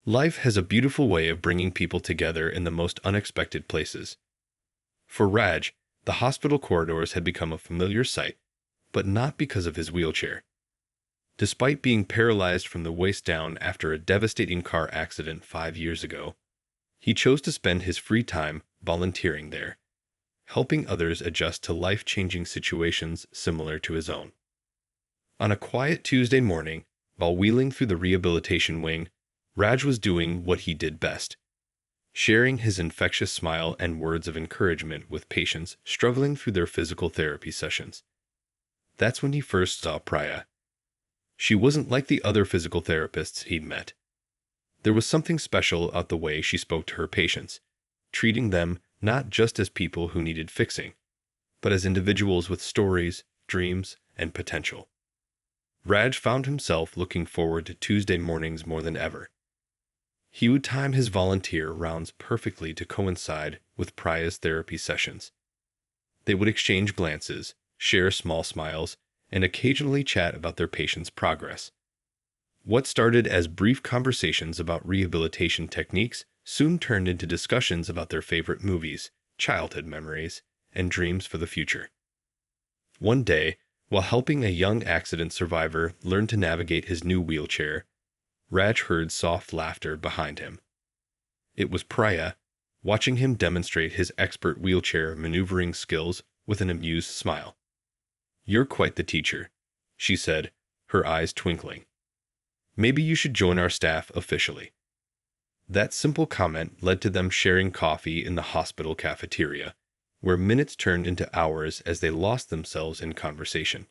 Life has a beautiful way of bringing people together in the most unexpected places. For Raj, the hospital corridors had become a familiar sight, but not because of his wheelchair. Despite being paralyzed from the waist down after a devastating car accident 5 years ago, he chose to spend his free time volunteering there, helping others adjust to life-changing situations similar to his own. On a quiet Tuesday morning, while wheeling through the rehabilitation wing, Raj was doing what he did best, sharing his infectious smile and words of encouragement with patients struggling through their physical therapy sessions. That's when he first saw Priya. She wasn't like the other physical therapists he'd met. There was something special about the way she spoke to her patients, treating them not just as people who needed fixing, but as individuals with stories, dreams, and potential. Raj found himself looking forward to Tuesday mornings more than ever. He would time his volunteer rounds perfectly to coincide with Priya's therapy sessions. They would exchange glances, share small smiles, and occasionally chat about their patient's progress. What started as brief conversations about rehabilitation techniques soon turned into discussions about their favorite movies, childhood memories, and dreams for the future. One day, while helping a young accident survivor learn to navigate his new wheelchair, Raj heard soft laughter behind him. It was Priya, watching him demonstrate his expert wheelchair maneuvering skills with an amused smile. "You're quite the teacher," she said, her eyes twinkling. "Maybe you should join our staff officially." That simple comment led to them sharing coffee in the hospital cafeteria, where minutes turned into hours as they lost themselves in conversation.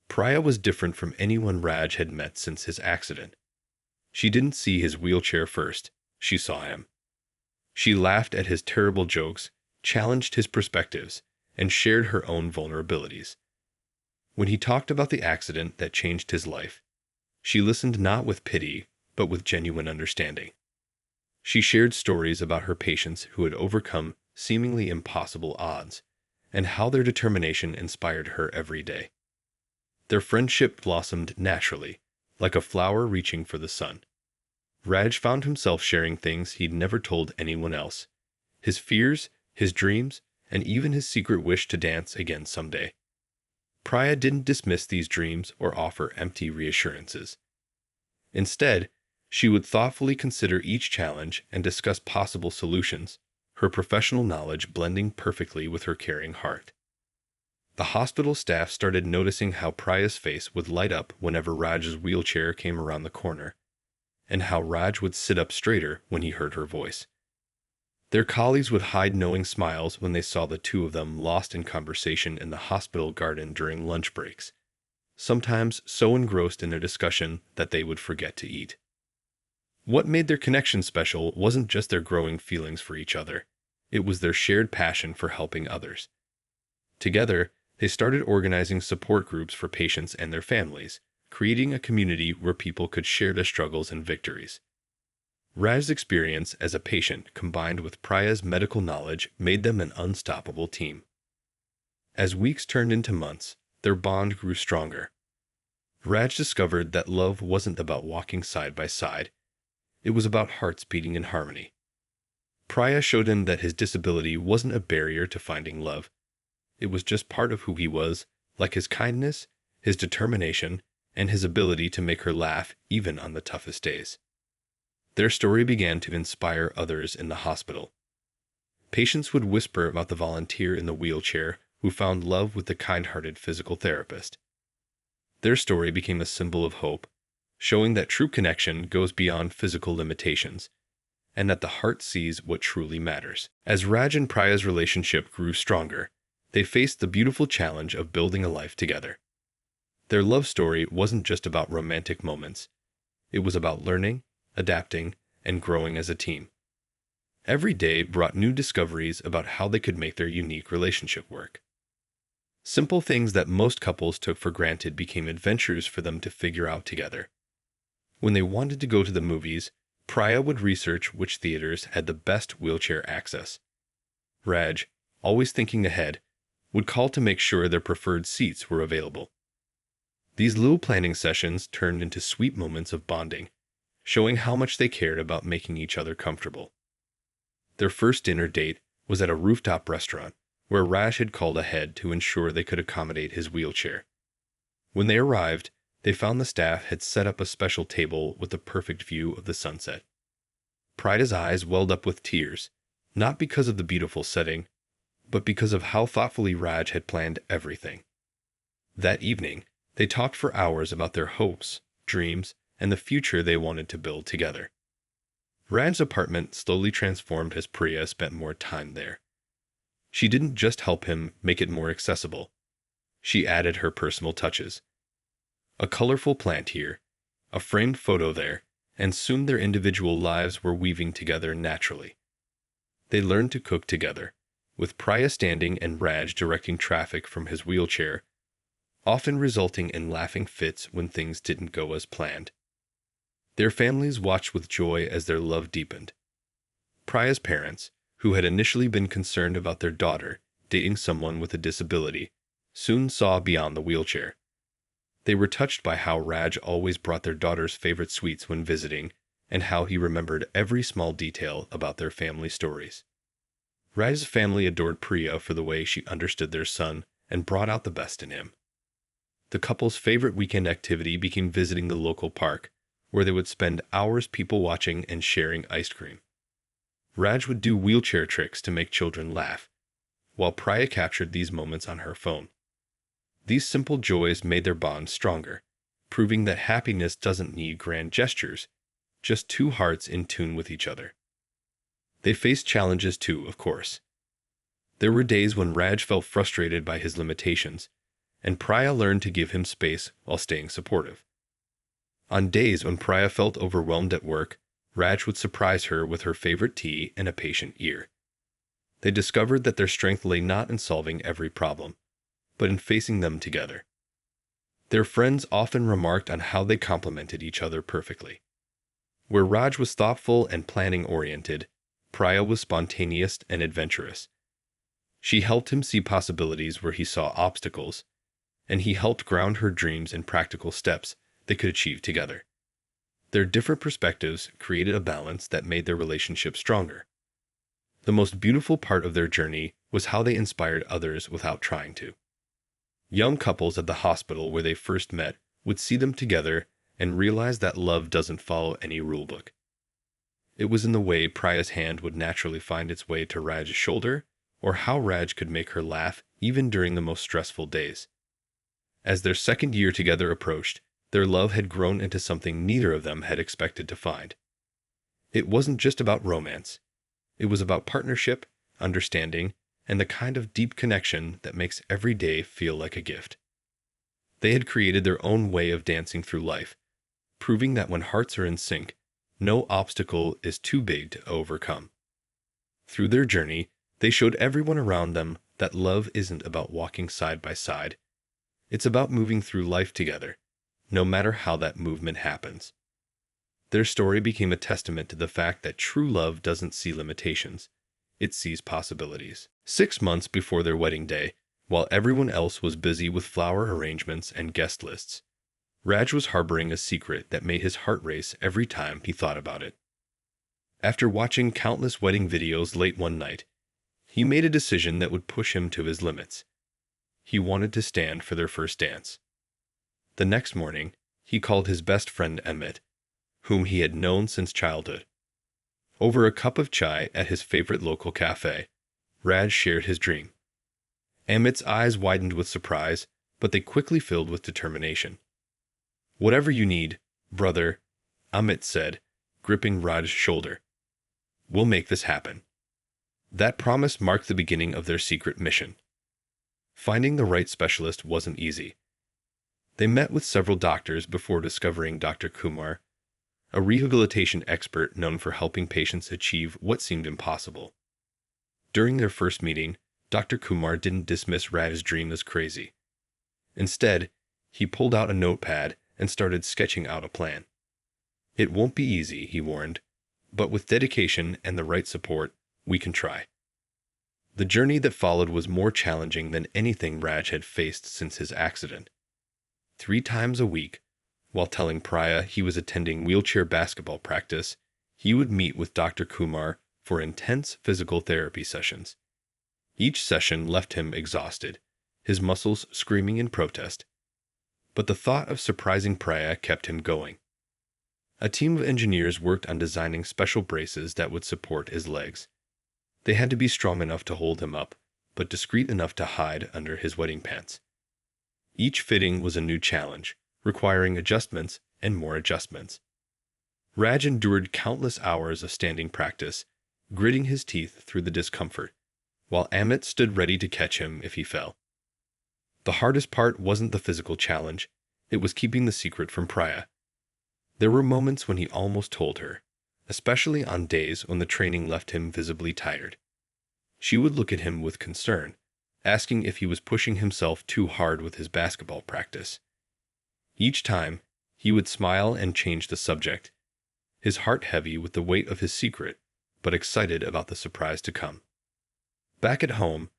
Priya was different from anyone Raj had met since his accident. She didn't see his wheelchair first, she saw him. She laughed at his terrible jokes, challenged his perspectives, and shared her own vulnerabilities. When he talked about the accident that changed his life, she listened not with pity, but with genuine understanding. She shared stories about her patients who had overcome seemingly impossible odds, and how their determination inspired her every day. Their friendship blossomed naturally, like a flower reaching for the sun. Raj found himself sharing things he'd never told anyone else: his fears, his dreams, and even his secret wish to dance again someday. Priya didn't dismiss these dreams or offer empty reassurances. Instead, she would thoughtfully consider each challenge and discuss possible solutions, her professional knowledge blending perfectly with her caring heart. The hospital staff started noticing how Priya's face would light up whenever Raj's wheelchair came around the corner, and how Raj would sit up straighter when he heard her voice. Their colleagues would hide knowing smiles when they saw the two of them lost in conversation in the hospital garden during lunch breaks, sometimes so engrossed in their discussion that they would forget to eat. What made their connection special wasn't just their growing feelings for each other, it was their shared passion for helping others. Together, they started organizing support groups for patients and their families, creating a community where people could share their struggles and victories. Raj's experience as a patient combined with Priya's medical knowledge made them an unstoppable team. As weeks turned into months, their bond grew stronger. Raj discovered that love wasn't about walking side by side, it was about hearts beating in harmony. Priya showed him that his disability wasn't a barrier to finding love. It was just part of who he was, like his kindness, his determination, and his ability to make her laugh even on the toughest days. Their story began to inspire others in the hospital. Patients would whisper about the volunteer in the wheelchair who found love with the kind-hearted physical therapist. Their story became a symbol of hope, showing that true connection goes beyond physical limitations, and that the heart sees what truly matters. As Raj and Priya's relationship grew stronger, they faced the beautiful challenge of building a life together. Their love story wasn't just about romantic moments. It was about learning, adapting, and growing as a team. Every day brought new discoveries about how they could make their unique relationship work. Simple things that most couples took for granted became adventures for them to figure out together. When they wanted to go to the movies, Priya would research which theaters had the best wheelchair access. Raj, always thinking ahead, would call to make sure their preferred seats were available. These little planning sessions turned into sweet moments of bonding, showing how much they cared about making each other comfortable. Their first dinner date was at a rooftop restaurant, where Raj had called ahead to ensure they could accommodate his wheelchair. When they arrived, they found the staff had set up a special table with a perfect view of the sunset. Priya's eyes welled up with tears, not because of the beautiful setting, but because of how thoughtfully Raj had planned everything. That evening, they talked for hours about their hopes, dreams, and the future they wanted to build together. Raj's apartment slowly transformed as Priya spent more time there. She didn't just help him make it more accessible. She added her personal touches. A colorful plant here, a framed photo there, and soon their individual lives were weaving together naturally. They learned to cook together, with Priya standing and Raj directing traffic from his wheelchair, often resulting in laughing fits when things didn't go as planned. Their families watched with joy as their love deepened. Priya's parents, who had initially been concerned about their daughter dating someone with a disability, soon saw beyond the wheelchair. They were touched by how Raj always brought their daughter's favorite sweets when visiting, and how he remembered every small detail about their family stories. Raj's family adored Priya for the way she understood their son and brought out the best in him. The couple's favorite weekend activity became visiting the local park, where they would spend hours people watching and sharing ice cream. Raj would do wheelchair tricks to make children laugh, while Priya captured these moments on her phone. These simple joys made their bond stronger, proving that happiness doesn't need grand gestures, just two hearts in tune with each other. They faced challenges too, of course. There were days when Raj felt frustrated by his limitations, and Priya learned to give him space while staying supportive. On days when Priya felt overwhelmed at work, Raj would surprise her with her favorite tea and a patient ear. They discovered that their strength lay not in solving every problem, but in facing them together. Their friends often remarked on how they complemented each other perfectly. Where Raj was thoughtful and planning-oriented, Priya was spontaneous and adventurous. She helped him see possibilities where he saw obstacles, and he helped ground her dreams in practical steps they could achieve together. Their different perspectives created a balance that made their relationship stronger. The most beautiful part of their journey was how they inspired others without trying to. Young couples at the hospital where they first met would see them together and realize that love doesn't follow any rulebook. It was in the way Priya's hand would naturally find its way to Raj's shoulder, or how Raj could make her laugh even during the most stressful days. As their second year together approached, their love had grown into something neither of them had expected to find. It wasn't just about romance. It was about partnership, understanding, and the kind of deep connection that makes every day feel like a gift. They had created their own way of dancing through life, proving that when hearts are in sync, no obstacle is too big to overcome. Through their journey, they showed everyone around them that love isn't about walking side by side. It's about moving through life together, no matter how that movement happens. Their story became a testament to the fact that true love doesn't see limitations. It sees possibilities. 6 months before their wedding day, while everyone else was busy with flower arrangements and guest lists, Raj was harboring a secret that made his heart race every time he thought about it. After watching countless wedding videos late one night, he made a decision that would push him to his limits. He wanted to stand for their first dance. The next morning, he called his best friend Amit, whom he had known since childhood. Over a cup of chai at his favorite local cafe, Raj shared his dream. Amit's eyes widened with surprise, but they quickly filled with determination. "Whatever you need, brother," Amit said, gripping Raj's shoulder. "We'll make this happen." That promise marked the beginning of their secret mission. Finding the right specialist wasn't easy. They met with several doctors before discovering Dr. Kumar, a rehabilitation expert known for helping patients achieve what seemed impossible. During their first meeting, Dr. Kumar didn't dismiss Raj's dream as crazy. Instead, he pulled out a notepad and started sketching out a plan. "It won't be easy," he warned, "but with dedication and the right support, we can try." The journey that followed was more challenging than anything Raj had faced since his accident. 3 times a week, While telling Priya he was attending wheelchair basketball practice, he would meet with Dr. Kumar for intense physical therapy sessions. Each session left him exhausted, his muscles screaming in protest. But the thought of surprising Priya kept him going. A team of engineers worked on designing special braces that would support his legs. They had to be strong enough to hold him up, but discreet enough to hide under his wedding pants. Each fitting was a new challenge, requiring adjustments and more adjustments. Raj endured countless hours of standing practice, gritting his teeth through the discomfort, while Amit stood ready to catch him if he fell. The hardest part wasn't the physical challenge, it was keeping the secret from Priya. There were moments when he almost told her, especially on days when the training left him visibly tired. She would look at him with concern, asking if he was pushing himself too hard with his basketball practice. Each time, he would smile and change the subject, his heart heavy with the weight of his secret, but excited about the surprise to come. Back at home,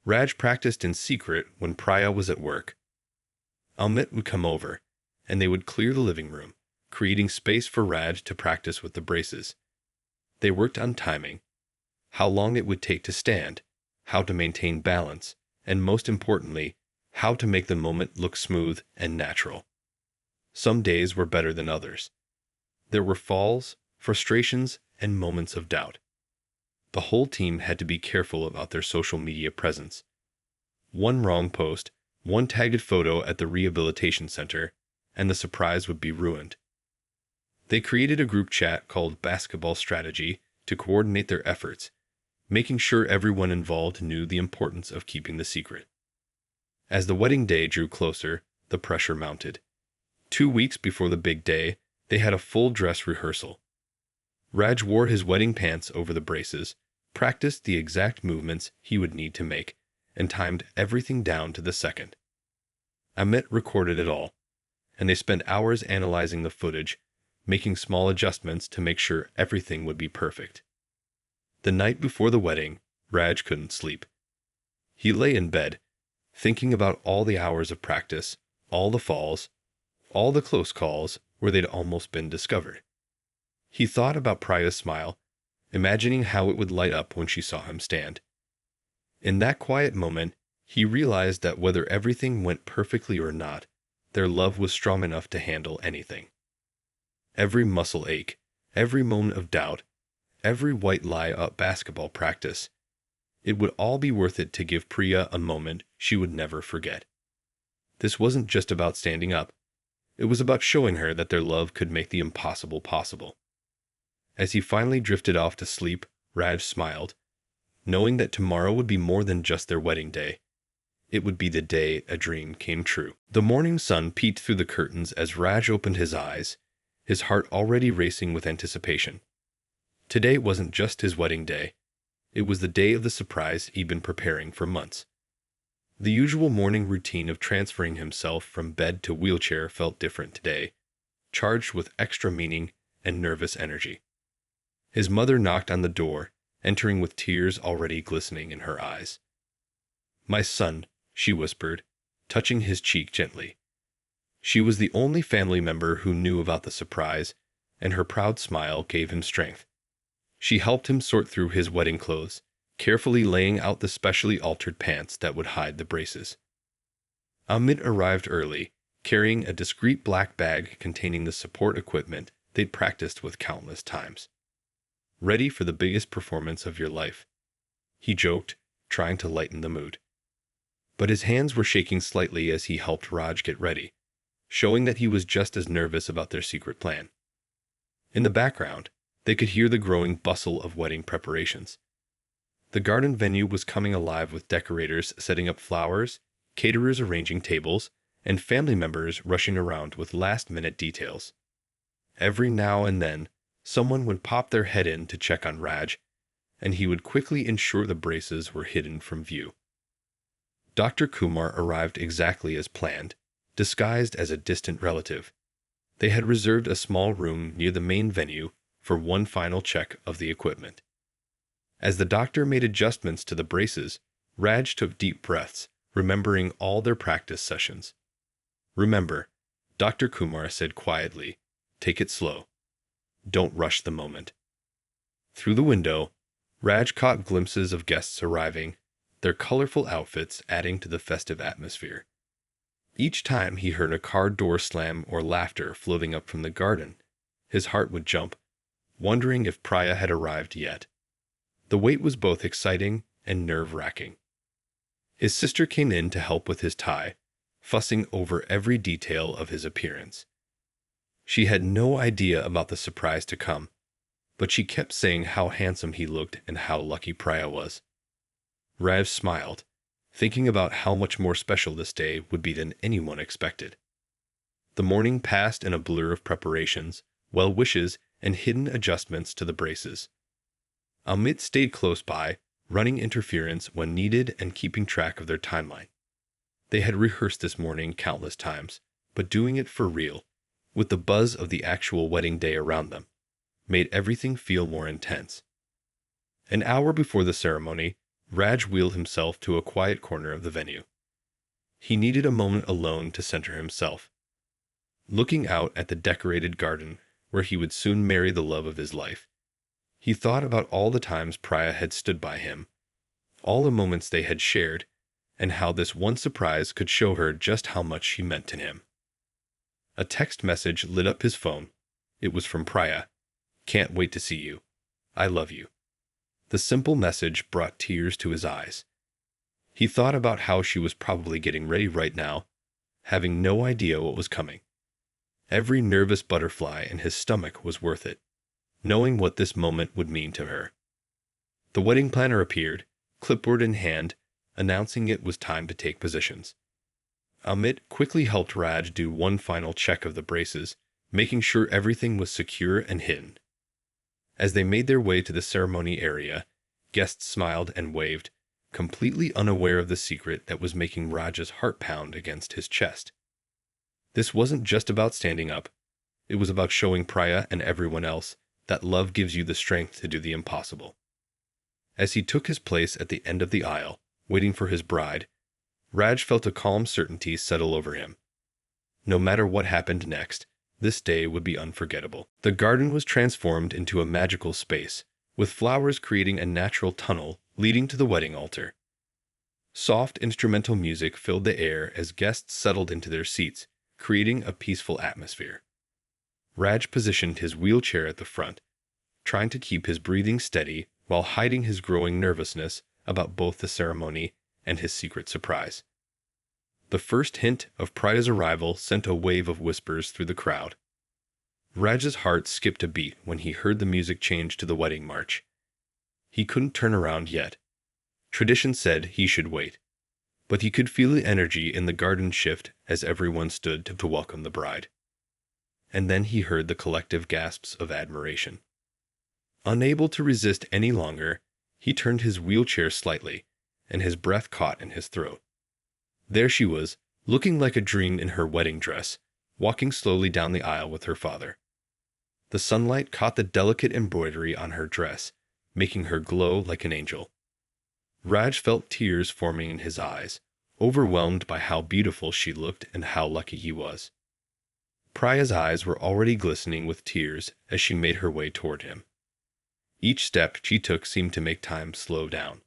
Raj practiced in secret when Priya was at work. Amit would come over, and they would clear the living room, creating space for Raj to practice with the braces. They worked on timing, how long it would take to stand, how to maintain balance, and most importantly, how to make the moment look smooth and natural. Some days were better than others. There were falls, frustrations, and moments of doubt. The whole team had to be careful about their social media presence. One wrong post, one tagged photo at the rehabilitation center, and the surprise would be ruined. They created a group chat called Basketball Strategy to coordinate their efforts, making sure everyone involved knew the importance of keeping the secret. As the wedding day drew closer, the pressure mounted. 2 weeks before the big day, they had a full dress rehearsal. Raj wore his wedding pants over the braces, practiced the exact movements he would need to make, and timed everything down to the second. Amit recorded it all, and they spent hours analyzing the footage, making small adjustments to make sure everything would be perfect. The night before the wedding, Raj couldn't sleep. He lay in bed, thinking about all the hours of practice, all the falls, all the close calls where they'd almost been discovered. He thought about Priya's smile, imagining how it would light up when she saw him stand. In that quiet moment, he realized that whether everything went perfectly or not, their love was strong enough to handle anything. Every muscle ache, every moment of doubt, every white lie at basketball practice, it would all be worth it to give Priya a moment she would never forget. This wasn't just about standing up. It was about showing her that their love could make the impossible possible. As he finally drifted off to sleep, Raj smiled, knowing that tomorrow would be more than just their wedding day. It would be the day a dream came true. The morning sun peeked through the curtains as Raj opened his eyes, his heart already racing with anticipation. Today wasn't just his wedding day. It was the day of the surprise he'd been preparing for months. The usual morning routine of transferring himself from bed to wheelchair felt different today, charged with extra meaning and nervous energy. His mother knocked on the door, entering with tears already glistening in her eyes. "My son," she whispered, touching his cheek gently. She was the only family member who knew about the surprise, and her proud smile gave him strength. She helped him sort through his wedding clothes, carefully laying out the specially altered pants that would hide the braces. Amit arrived early, carrying a discreet black bag containing the support equipment they'd practiced with countless times. "Ready for the biggest performance of your life," he joked, trying to lighten the mood. But his hands were shaking slightly as he helped Raj get ready, showing that he was just as nervous about their secret plan. In the background, they could hear the growing bustle of wedding preparations. The garden venue was coming alive with decorators setting up flowers, caterers arranging tables, and family members rushing around with last-minute details. Every now and then, someone would pop their head in to check on Raj, and he would quickly ensure the braces were hidden from view. Dr. Kumar arrived exactly as planned, disguised as a distant relative. They had reserved a small room near the main venue for one final check of the equipment. As the doctor made adjustments to the braces, Raj took deep breaths, remembering all their practice sessions. Remember, Dr. Kumar said quietly, "Take it slow. Don't rush the moment." Through the window, Raj caught glimpses of guests arriving, their colorful outfits adding to the festive atmosphere. Each time he heard a car door slam or laughter floating up from the garden, his heart would jump, wondering if Priya had arrived yet. The wait was both exciting and nerve-wracking. His sister came in to help with his tie, fussing over every detail of his appearance. She had no idea about the surprise to come, but she kept saying how handsome he looked and how lucky Priya was. Raj smiled, thinking about how much more special this day would be than anyone expected. The morning passed in a blur of preparations, well wishes, and hidden adjustments to the braces. Amit stayed close by, running interference when needed and keeping track of their timeline. They had rehearsed this morning countless times, but doing it for real, with the buzz of the actual wedding day around them, made everything feel more intense. An hour before the ceremony, Raj wheeled himself to a quiet corner of the venue. He needed a moment alone to center himself. Looking out at the decorated garden where he would soon marry the love of his life, he thought about all the times Priya had stood by him, all the moments they had shared, and how this one surprise could show her just how much she meant to him. A text message lit up his phone. It was from Priya. "Can't wait to see you. I love you." The simple message brought tears to his eyes. He thought about how she was probably getting ready right now, having no idea what was coming. Every nervous butterfly in his stomach was worth it, knowing what this moment would mean to her. The wedding planner appeared, clipboard in hand, announcing it was time to take positions. Amit quickly helped Raj do one final check of the braces, making sure everything was secure and hidden. As they made their way to the ceremony area, guests smiled and waved, completely unaware of the secret that was making Raj's heart pound against his chest. This wasn't just about standing up. It was about showing Priya and everyone else that love gives you the strength to do the impossible. As he took his place at the end of the aisle, waiting for his bride, Raj felt a calm certainty settle over him. No matter what happened next, this day would be unforgettable. The garden was transformed into a magical space, with flowers creating a natural tunnel leading to the wedding altar. Soft instrumental music filled the air as guests settled into their seats, creating a peaceful atmosphere. Raj positioned his wheelchair at the front, trying to keep his breathing steady while hiding his growing nervousness about both the ceremony and his secret surprise. The first hint of Priya's arrival sent a wave of whispers through the crowd. Raj's heart skipped a beat when he heard the music change to the wedding march. He couldn't turn around yet. Tradition said he should wait, but he could feel the energy in the garden shift as everyone stood to welcome the bride. And then he heard the collective gasps of admiration. Unable to resist any longer, he turned his wheelchair slightly, and his breath caught in his throat. There she was, looking like a dream in her wedding dress, walking slowly down the aisle with her father. The sunlight caught the delicate embroidery on her dress, making her glow like an angel. Raj felt tears forming in his eyes, overwhelmed by how beautiful she looked and how lucky he was. Priya's eyes were already glistening with tears as she made her way toward him. Each step she took seemed to make time slow down.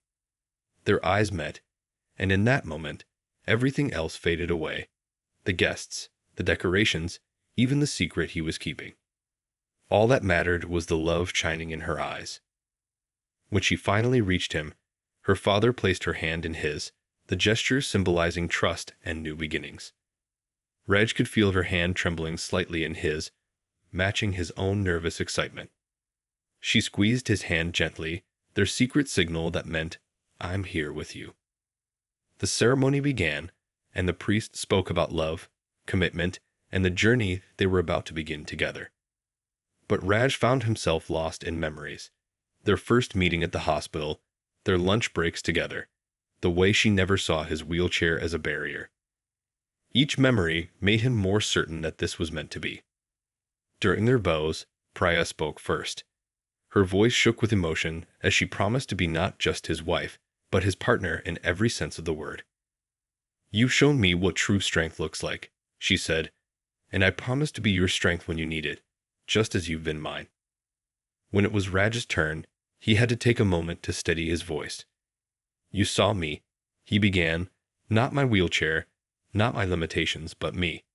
Their eyes met, and in that moment, everything else faded away. The guests, the decorations, even the secret he was keeping. All that mattered was the love shining in her eyes. When she finally reached him, her father placed her hand in his, the gesture symbolizing trust and new beginnings. Raj could feel her hand trembling slightly in his, matching his own nervous excitement. She squeezed his hand gently, their secret signal that meant, "I'm here with you." The ceremony began, and the priest spoke about love, commitment, and the journey they were about to begin together. But Raj found himself lost in memories. Their first meeting at the hospital, their lunch breaks together, the way she never saw his wheelchair as a barrier. Each memory made him more certain that this was meant to be. During their vows, Priya spoke first. Her voice shook with emotion as she promised to be not just his wife, but his partner in every sense of the word. "You've shown me what true strength looks like," she said, and I promise to be your strength when you need it, just as you've been mine." When it was Raj's turn, he had to take a moment to steady his voice. "You saw me," he began, "not my wheelchair, not my limitations, but me.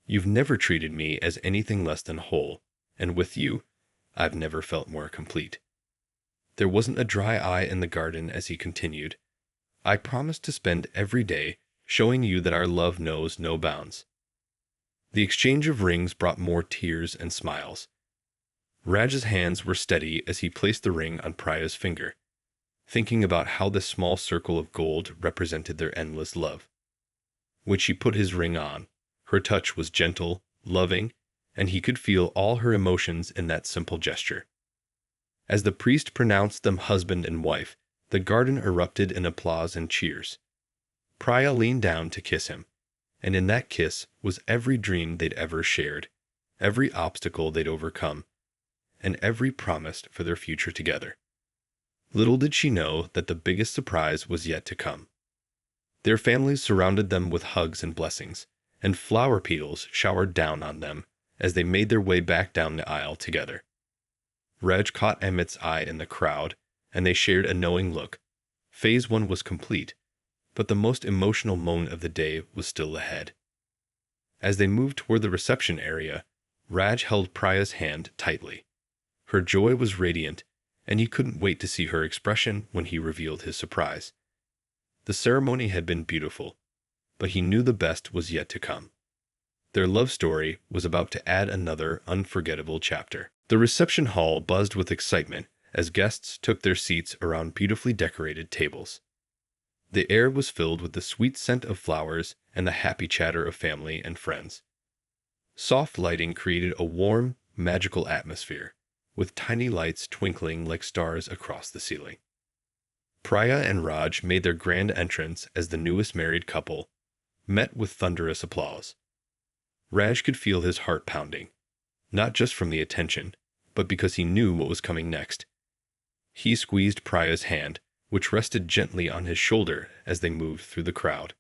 You've never treated me as anything less than whole, and with you, I've never felt more complete." There wasn't a dry eye in the garden as he continued. "I promise to spend every day showing you that our love knows no bounds." The exchange of rings brought more tears and smiles. Raj's hands were steady as he placed the ring on Priya's finger, thinking about how this small circle of gold represented their endless love. When she put his ring on, her touch was gentle, loving, and he could feel all her emotions in that simple gesture. As the priest pronounced them husband and wife, the garden erupted in applause and cheers. Priya leaned down to kiss him, and in that kiss was every dream they'd ever shared, every obstacle they'd overcome, and every promise for their future together. Little did she know that the biggest surprise was yet to come. Their families surrounded them with hugs and blessings, and flower petals showered down on them as they made their way back down the aisle together. Raj caught Amit's eye in the crowd, and they shared a knowing look. Phase 1 was complete, but the most emotional moment of the day was still ahead. As they moved toward the reception area, Raj held Priya's hand tightly. Her joy was radiant, and he couldn't wait to see her expression when he revealed his surprise. The ceremony had been beautiful, but he knew the best was yet to come. Their love story was about to add another unforgettable chapter. The reception hall buzzed with excitement as guests took their seats around beautifully decorated tables. The air was filled with the sweet scent of flowers and the happy chatter of family and friends. Soft lighting created a warm, magical atmosphere, with tiny lights twinkling like stars across the ceiling. Priya and Raj made their grand entrance as the newest married couple, met with thunderous applause. Raj could feel his heart pounding, not just from the attention, but because he knew what was coming next. He squeezed Priya's hand, which rested gently on his shoulder as they moved through the crowd.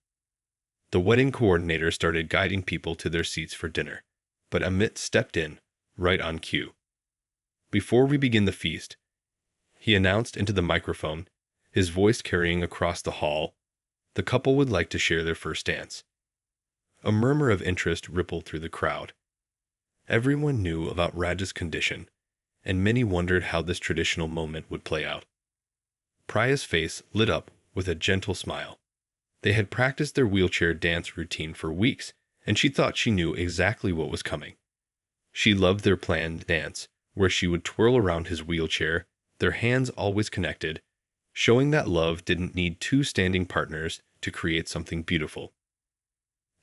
The wedding coordinator started guiding people to their seats for dinner, but Amit stepped in, right on cue. "Before we begin the feast," he announced into the microphone, his voice carrying across the hall, "the couple would like to share their first dance." A murmur of interest rippled through the crowd. Everyone knew about Raj's condition, and many wondered how this traditional moment would play out. Priya's face lit up with a gentle smile. They had practiced their wheelchair dance routine for weeks, and she thought she knew exactly what was coming. She loved their planned dance, where she would twirl around his wheelchair, their hands always connected, showing that love didn't need two standing partners to create something beautiful.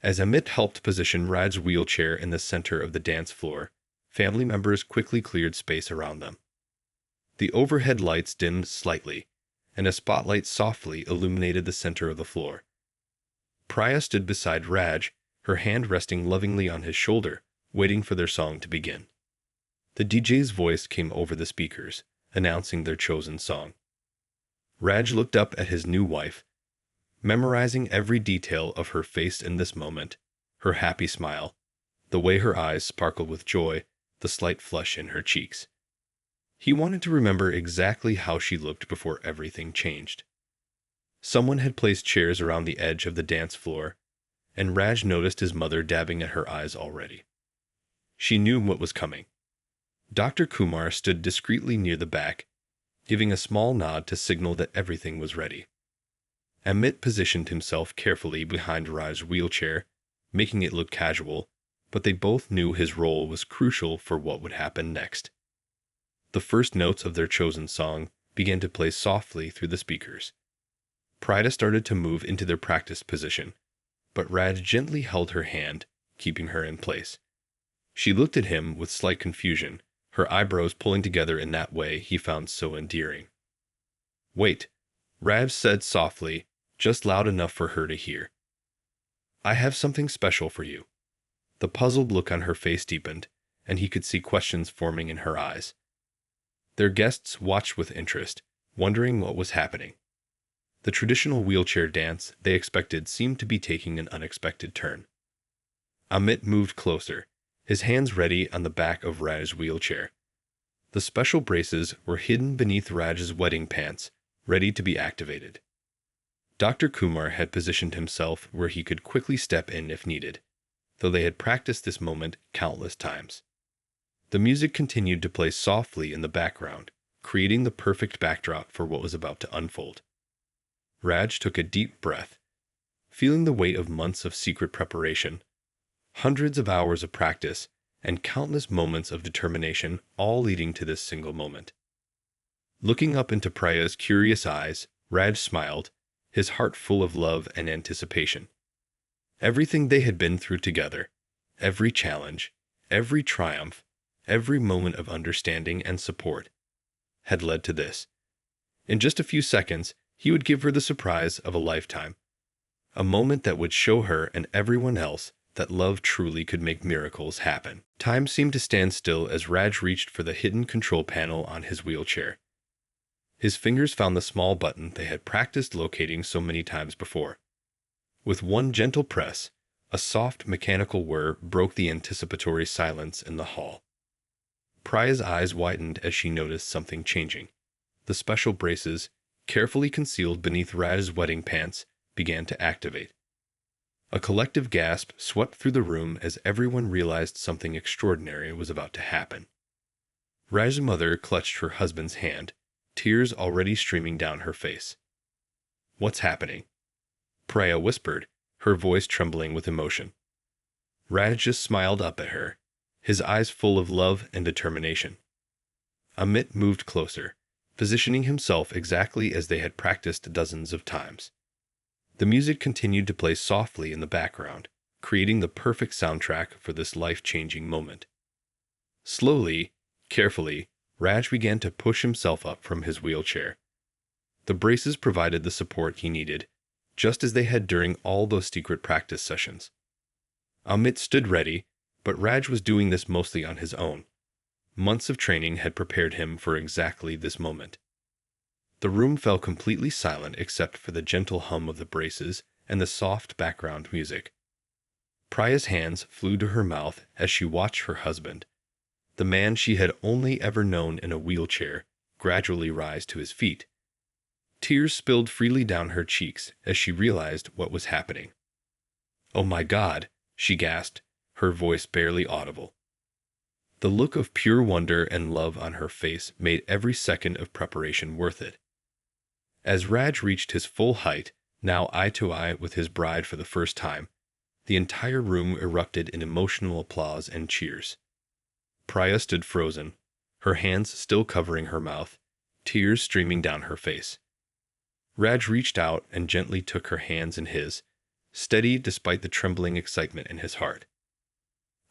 As Amit helped position Raj's wheelchair in the center of the dance floor, family members quickly cleared space around them. The overhead lights dimmed slightly, and a spotlight softly illuminated the center of the floor. Priya stood beside Raj, her hand resting lovingly on his shoulder, waiting for their song to begin. The DJ's voice came over the speakers, announcing their chosen song. Raj looked up at his new wife, memorizing every detail of her face in this moment, her happy smile, the way her eyes sparkled with joy, the slight flush in her cheeks. He wanted to remember exactly how she looked before everything changed. Someone had placed chairs around the edge of the dance floor, and Raj noticed his mother dabbing at her eyes already. She knew what was coming. Dr. Kumar stood discreetly near the back, giving a small nod to signal that everything was ready. Amit positioned himself carefully behind Raj's wheelchair, making it look casual, but they both knew his role was crucial for what would happen next. The first notes of their chosen song began to play softly through the speakers. Priya started to move into their practice position, but Raj gently held her hand, keeping her in place. She looked at him with slight confusion, her eyebrows pulling together in that way he found so endearing. "Wait," Raj said softly, just loud enough for her to hear. "I have something special for you." The puzzled look on her face deepened, and he could see questions forming in her eyes. Their guests watched with interest, wondering what was happening. The traditional wheelchair dance they expected seemed to be taking an unexpected turn. Amit moved closer, his hands ready on the back of Raj's wheelchair. The special braces were hidden beneath Raj's wedding pants, ready to be activated. Dr. Kumar had positioned himself where he could quickly step in if needed, though they had practiced this moment countless times. The music continued to play softly in the background, creating the perfect backdrop for what was about to unfold. Raj took a deep breath, feeling the weight of months of secret preparation, hundreds of hours of practice, and countless moments of determination, all leading to this single moment. Looking up into Priya's curious eyes, Raj smiled, his heart full of love and anticipation. Everything they had been through together, every challenge, every triumph, every moment of understanding and support, had led to this. In just a few seconds, he would give her the surprise of a lifetime, a moment that would show her and everyone else that love truly could make miracles happen. Time seemed to stand still as Raj reached for the hidden control panel on his wheelchair. His fingers found the small button they had practiced locating so many times before. With one gentle press, a soft mechanical whir broke the anticipatory silence in the hall. Priya's eyes widened as she noticed something changing. The special braces, carefully concealed beneath Raj's wedding pants, began to activate. A collective gasp swept through the room as everyone realized something extraordinary was about to happen. Raj's mother clutched her husband's hand, tears already streaming down her face. "What's happening?" Priya whispered, her voice trembling with emotion. Raj just smiled up at her, his eyes full of love and determination. Amit moved closer, positioning himself exactly as they had practiced dozens of times. The music continued to play softly in the background, creating the perfect soundtrack for this life-changing moment. Slowly, carefully, Raj began to push himself up from his wheelchair. The braces provided the support he needed, just as they had during all those secret practice sessions. Amit stood ready, but Raj was doing this mostly on his own. Months of training had prepared him for exactly this moment. The room fell completely silent except for the gentle hum of the braces and the soft background music. Priya's hands flew to her mouth as she watched her husband, the man she had only ever known in a wheelchair, gradually rise to his feet. Tears spilled freely down her cheeks as she realized what was happening. "Oh my God," she gasped, her voice barely audible. The look of pure wonder and love on her face made every second of preparation worth it. As Raj reached his full height, now eye to eye with his bride for the first time, the entire room erupted in emotional applause and cheers. Priya stood frozen, her hands still covering her mouth, tears streaming down her face. Raj reached out and gently took her hands in his, steady despite the trembling excitement in his heart.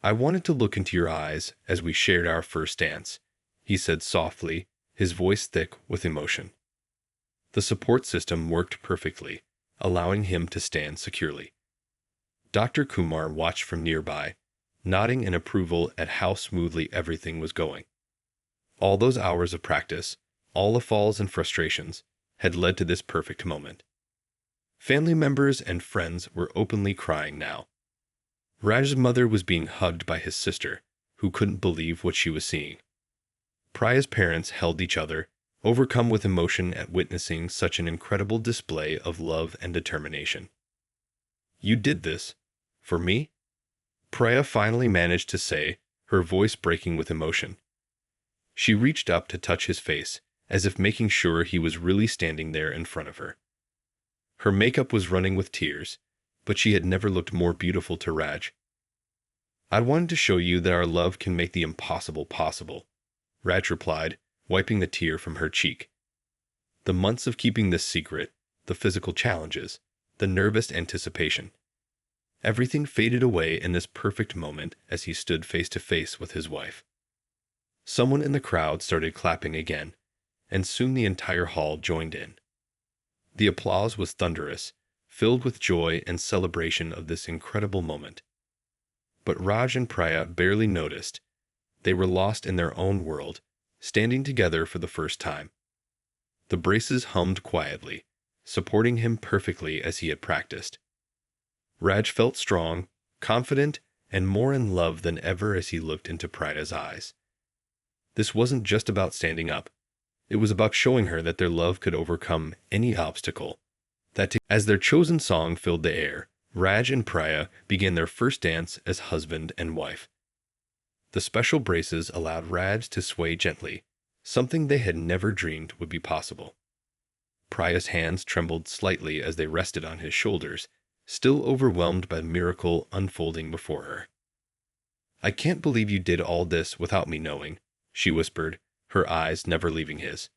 "I wanted to look into your eyes as we shared our first dance," he said softly, his voice thick with emotion. The support system worked perfectly, allowing him to stand securely. Dr. Kumar watched from nearby, nodding in approval at how smoothly everything was going. All those hours of practice, all the falls and frustrations, had led to this perfect moment. Family members and friends were openly crying now. Raj's mother was being hugged by his sister, who couldn't believe what she was seeing. Priya's parents held each other, overcome with emotion at witnessing such an incredible display of love and determination. "You did this? For me?" Priya finally managed to say, her voice breaking with emotion. She reached up to touch his face, as if making sure he was really standing there in front of her. Her makeup was running with tears, but she had never looked more beautiful to Raj. "I wanted to show you that our love can make the impossible possible," Raj replied, wiping the tear from her cheek. The months of keeping this secret, the physical challenges, the nervous anticipation, everything faded away in this perfect moment as he stood face to face with his wife. Someone in the crowd started clapping again, and soon the entire hall joined in. The applause was thunderous, filled with joy and celebration of this incredible moment. But Raj and Priya barely noticed. They were lost in their own world, standing together for the first time. The braces hummed quietly, supporting him perfectly as he had practiced. Raj felt strong, confident, and more in love than ever as he looked into Priya's eyes. This wasn't just about standing up. It was about showing her that their love could overcome any obstacle. As their chosen song filled the air, Raj and Priya began their first dance as husband and wife. The special braces allowed Raj to sway gently, something they had never dreamed would be possible. Priya's hands trembled slightly as they rested on his shoulders, still overwhelmed by the miracle unfolding before her. "I can't believe you did all this without me knowing," she whispered, her eyes never leaving his.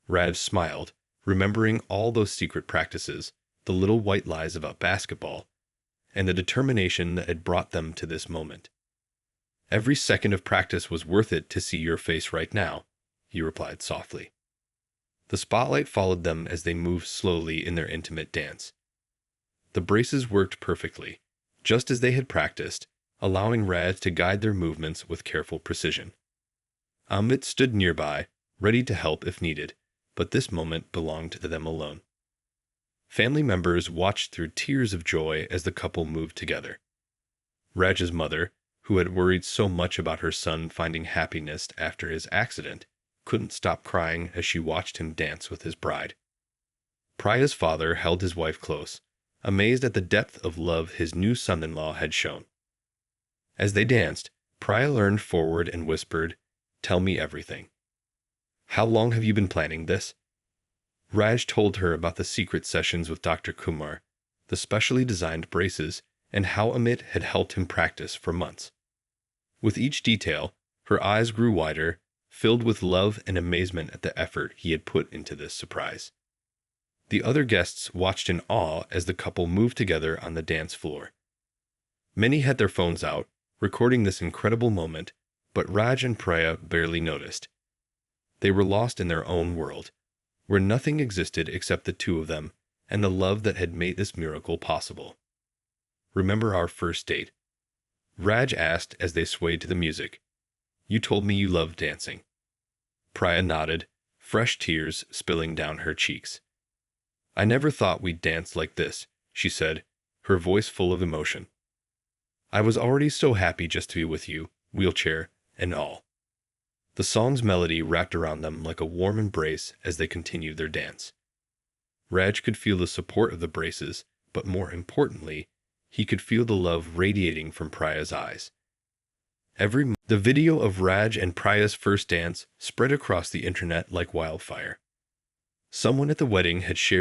Raj smiled, remembering all those secret practices, the little white lies about basketball, and the determination that had brought them to this moment. "Every second of practice was worth it to see your face right now," he replied softly. The spotlight followed them as they moved slowly in their intimate dance. The braces worked perfectly, just as they had practiced, allowing Raj to guide their movements with careful precision. Amit stood nearby, ready to help if needed, but this moment belonged to them alone. Family members watched through tears of joy as the couple moved together. Raj's mother, who had worried so much about her son finding happiness after his accident, couldn't stop crying as she watched him dance with his bride. Priya's father held his wife close, amazed at the depth of love his new son-in-law had shown. As they danced, Priya leaned forward and whispered, "Tell me everything. How long have you been planning this?" Raj told her about the secret sessions with Dr. Kumar, the specially designed braces, and how Amit had helped him practice for months. With each detail, her eyes grew wider, filled with love and amazement at the effort he had put into this surprise. The other guests watched in awe as the couple moved together on the dance floor. Many had their phones out, recording this incredible moment, but Raj and Priya barely noticed. They were lost in their own world, where nothing existed except the two of them and the love that had made this miracle possible. "Remember our first date?" Raj asked as they swayed to the music. "You told me you loved dancing." Priya nodded, fresh tears spilling down her cheeks. "I never thought we'd dance like this," she said, her voice full of emotion. "I was already so happy just to be with you, wheelchair and all." The song's melody wrapped around them like a warm embrace as they continued their dance. Raj could feel the support of the braces, but more importantly, he could feel the love radiating from Priya's eyes. The video of Raj and Priya's first dance spread across the internet like wildfire. Someone at the wedding had shared